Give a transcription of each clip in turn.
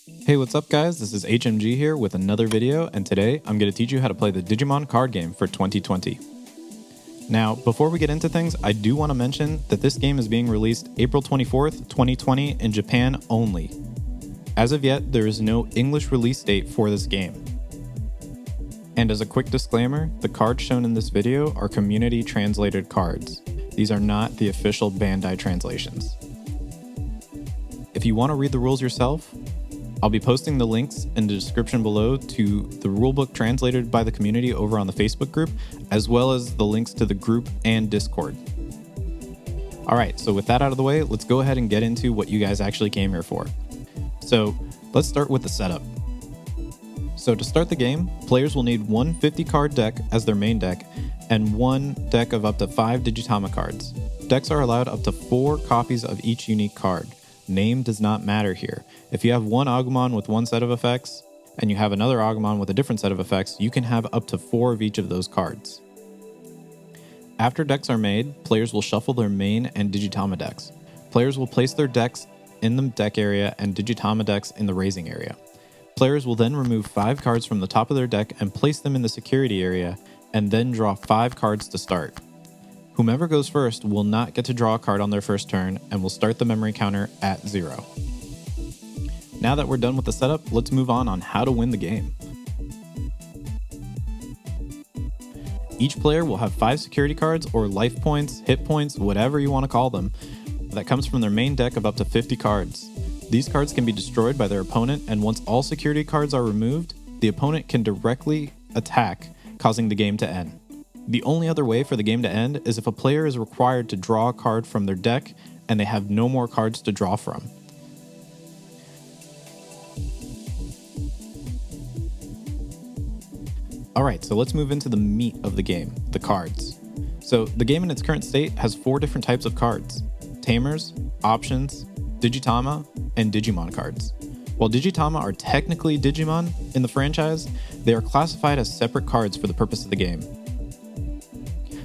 Hey, what's up guys? This is HMG here with another video, and today I'm going to teach you how to play the Digimon Card Game for 2020. Now, before we get into things, I do want to mention that this game is being released April 24th, 2020 in Japan only. As of yet, there is no English release date for this game. And as a quick disclaimer, the cards shown in this video are community translated cards. These are not the official Bandai translations. If you want to read the rules yourself, I'll be posting the links in the description below to the rulebook translated by the community over on the Facebook group, as well as the links to the group and Discord. Alright, so with that out of the way, let's go ahead and get into what you guys actually came here for. So, let's start with the setup. So to start the game, players will need one 50-card deck as their main deck, and one deck of up to 5 Digitama cards. Decks are allowed up to 4 copies of each unique card. Name does not matter here. If you have one Agumon with one set of effects, and you have another Agumon with a different set of effects, you can have up to 4 of each of those cards. After decks are made, players will shuffle their main and Digitama decks. Players will place their decks in the deck area and Digitama decks in the raising area. Players will then remove 5 cards from the top of their deck and place them in the security area, and then draw 5 cards to start. Whomever goes first will not get to draw a card on their first turn and will start the memory counter at 0. Now that we're done with the setup, let's move on how to win the game. Each player will have 5 security cards or life points, hit points, whatever you want to call them, that comes from their main deck of up to 50 cards. These cards can be destroyed by their opponent, and once all security cards are removed, the opponent can directly attack, causing the game to end. The only other way for the game to end is if a player is required to draw a card from their deck and they have no more cards to draw from. Alright, so let's move into the meat of the game, the cards. So the game in its current state has 4 different types of cards: Tamers, Options, Digitama, and Digimon cards. While Digitama are technically Digimon in the franchise, they are classified as separate cards for the purpose of the game.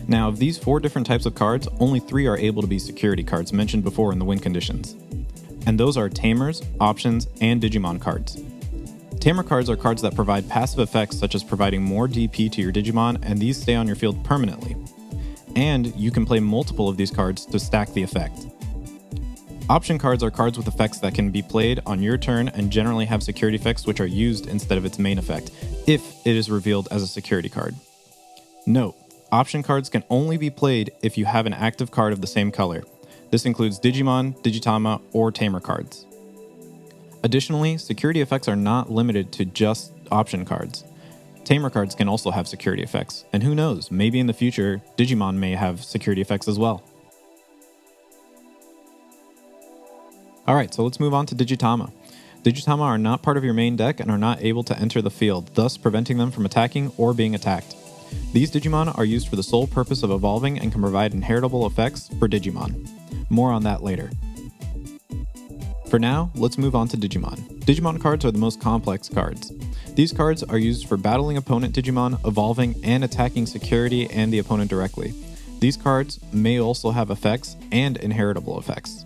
Now, of these 4 different types of cards, only 3 are able to be security cards mentioned before in the win conditions. And those are Tamers, Options, and Digimon cards. Tamer cards are cards that provide passive effects such as providing more DP to your Digimon, and these stay on your field permanently. And you can play multiple of these cards to stack the effect. Option cards are cards with effects that can be played on your turn and generally have security effects which are used instead of its main effect, if it is revealed as a security card. Note: option cards can only be played if you have an active card of the same color. This includes Digimon, Digitama, or Tamer cards. Additionally, security effects are not limited to just option cards. Tamer cards can also have security effects, and who knows, maybe in the future, Digimon may have security effects as well. Alright, so let's move on to Digitama. Digitama are not part of your main deck and are not able to enter the field, thus preventing them from attacking or being attacked. These Digimon are used for the sole purpose of evolving and can provide inheritable effects for Digimon. More on that later. For now, let's move on to Digimon. Digimon cards are the most complex cards. These cards are used for battling opponent Digimon, evolving, and attacking security and the opponent directly. These cards may also have effects and inheritable effects.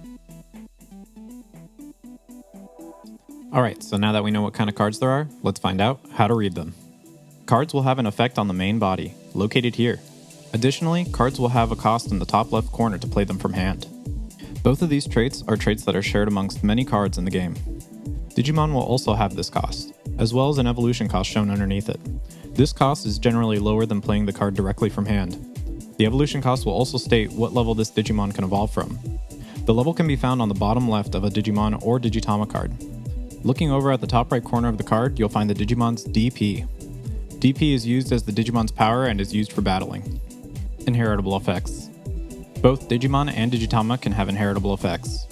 Alright, so now that we know what kind of cards there are, let's find out how to read them. Cards will have an effect on the main body, located here. Additionally, cards will have a cost in the top left corner to play them from hand. Both of these traits are traits that are shared amongst many cards in the game. Digimon will also have this cost, as well as an evolution cost shown underneath it. This cost is generally lower than playing the card directly from hand. The evolution cost will also state what level this Digimon can evolve from. The level can be found on the bottom left of a Digimon or Digitama card. Looking over at the top right corner of the card, you'll find the Digimon's DP. DP is used as the Digimon's power and is used for battling. Inheritable effects. Both Digimon and Digitama can have inheritable effects.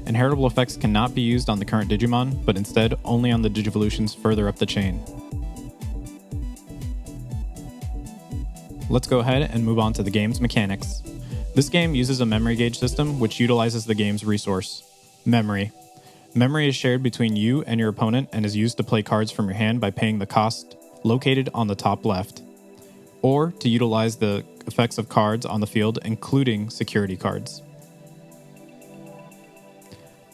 Inheritable effects cannot be used on the current Digimon, but instead only on the Digivolutions further up the chain. Let's go ahead and move on to the game's mechanics. This game uses a memory gauge system which utilizes the game's resource, memory. Memory is shared between you and your opponent and is used to play cards from your hand by paying the cost located on the top left, or to utilize the effects of cards on the field, including security cards.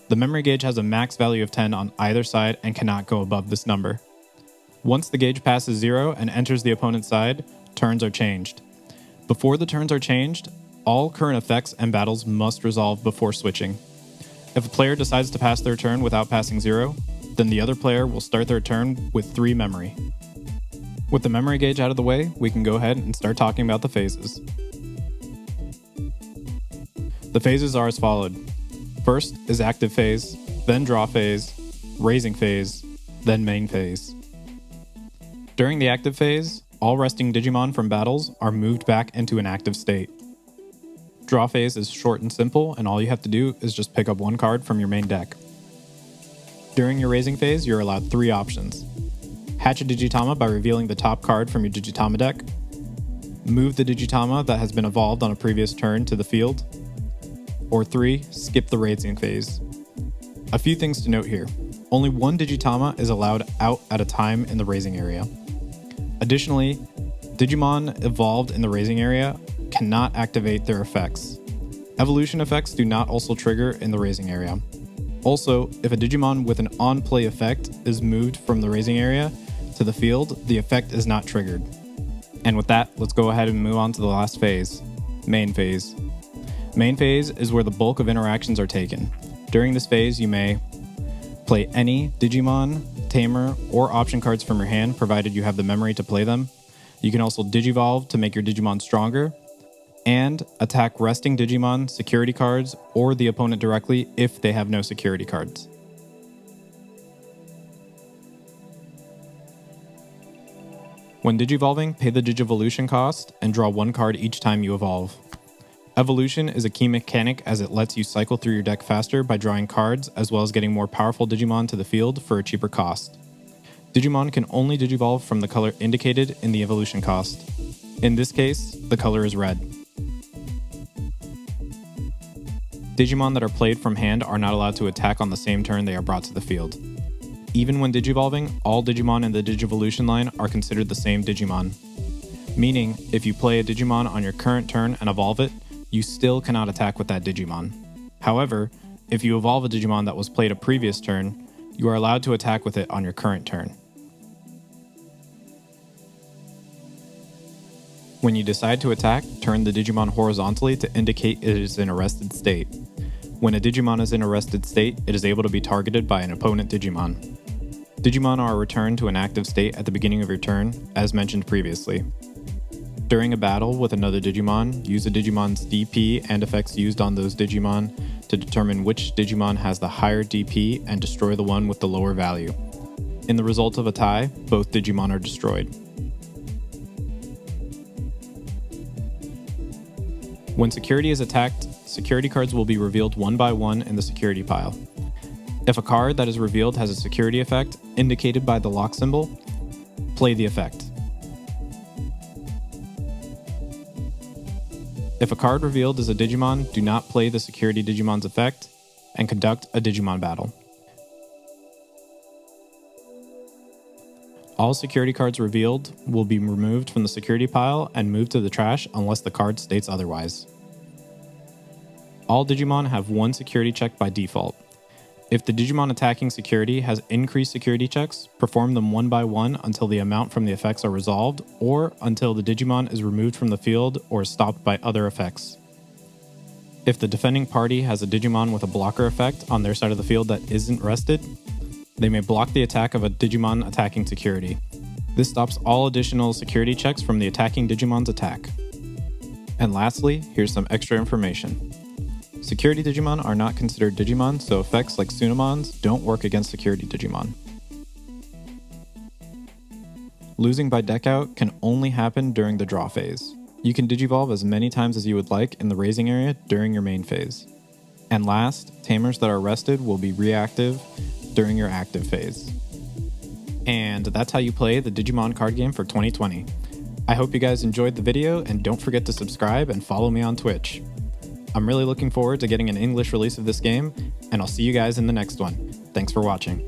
The memory gauge has a max value of 10 on either side and cannot go above this number. Once the gauge passes 0 and enters the opponent's side, turns are changed. Before the turns are changed, all current effects and battles must resolve before switching. If a player decides to pass their turn without passing 0, then the other player will start their turn with 3 memory. With the memory gauge out of the way, we can go ahead and start talking about the phases. The phases are as followed. First is active phase, then draw phase, raising phase, then main phase. During the active phase, all resting Digimon from battles are moved back into an active state. Draw phase is short and simple, and all you have to do is just pick up one card from your main deck. During your raising phase, you're allowed 3 options. Hatch a Digitama by revealing the top card from your Digitama deck, move the Digitama that has been evolved on a previous turn to the field, or 3, skip the raising phase. A few things to note here. Only one Digitama is allowed out at a time in the raising area. Additionally, Digimon evolved in the raising area cannot activate their effects. Evolution effects do not also trigger in the raising area. Also, if a Digimon with an on-play effect is moved from the raising area to the field, the effect is not triggered. And with that, let's go ahead and move on to the last phase, main phase. Main phase is where the bulk of interactions are taken. During this phase, you may play any Digimon, Tamer, or option cards from your hand, provided you have the memory to play them. You can also Digivolve to make your Digimon stronger, and attack resting Digimon, security cards, or the opponent directly if they have no security cards. When Digivolving, pay the Digivolution cost and draw 1 card each time you evolve. Evolution is a key mechanic as it lets you cycle through your deck faster by drawing cards as well as getting more powerful Digimon to the field for a cheaper cost. Digimon can only Digivolve from the color indicated in the evolution cost. In this case, the color is red. Digimon that are played from hand are not allowed to attack on the same turn they are brought to the field. Even when Digivolving, all Digimon in the Digivolution line are considered the same Digimon. Meaning, if you play a Digimon on your current turn and evolve it, you still cannot attack with that Digimon. However, if you evolve a Digimon that was played a previous turn, you are allowed to attack with it on your current turn. When you decide to attack, turn the Digimon horizontally to indicate it is in a rested state. When a Digimon is in a rested state, it is able to be targeted by an opponent Digimon. Digimon are returned to an active state at the beginning of your turn, as mentioned previously. During a battle with another Digimon, use a Digimon's DP and effects used on those Digimon to determine which Digimon has the higher DP and destroy the one with the lower value. In the result of a tie, both Digimon are destroyed. When security is attacked, security cards will be revealed one by one in the security pile. If a card that is revealed has a security effect indicated by the lock symbol, play the effect. If a card revealed is a Digimon, do not play the security Digimon's effect and conduct a Digimon battle. All security cards revealed will be removed from the security pile and moved to the trash unless the card states otherwise. All Digimon have 1 security check by default. If the Digimon attacking security has increased security checks, perform them one by one until the amount from the effects are resolved, or until the Digimon is removed from the field or stopped by other effects. If the defending party has a Digimon with a blocker effect on their side of the field that isn't rested, they may block the attack of a Digimon attacking security. This stops all additional security checks from the attacking Digimon's attack. And lastly, here's some extra information. Security Digimon are not considered Digimon, so effects like Tsunamons don't work against security Digimon. Losing by deck out can only happen during the draw phase. You can Digivolve as many times as you would like in the raising area during your main phase. And last, Tamers that are rested will be reactive during your active phase. And that's how you play the Digimon card game for 2020. I hope you guys enjoyed the video, and don't forget to subscribe and follow me on Twitch. I'm really looking forward to getting an English release of this game, and I'll see you guys in the next one. Thanks for watching.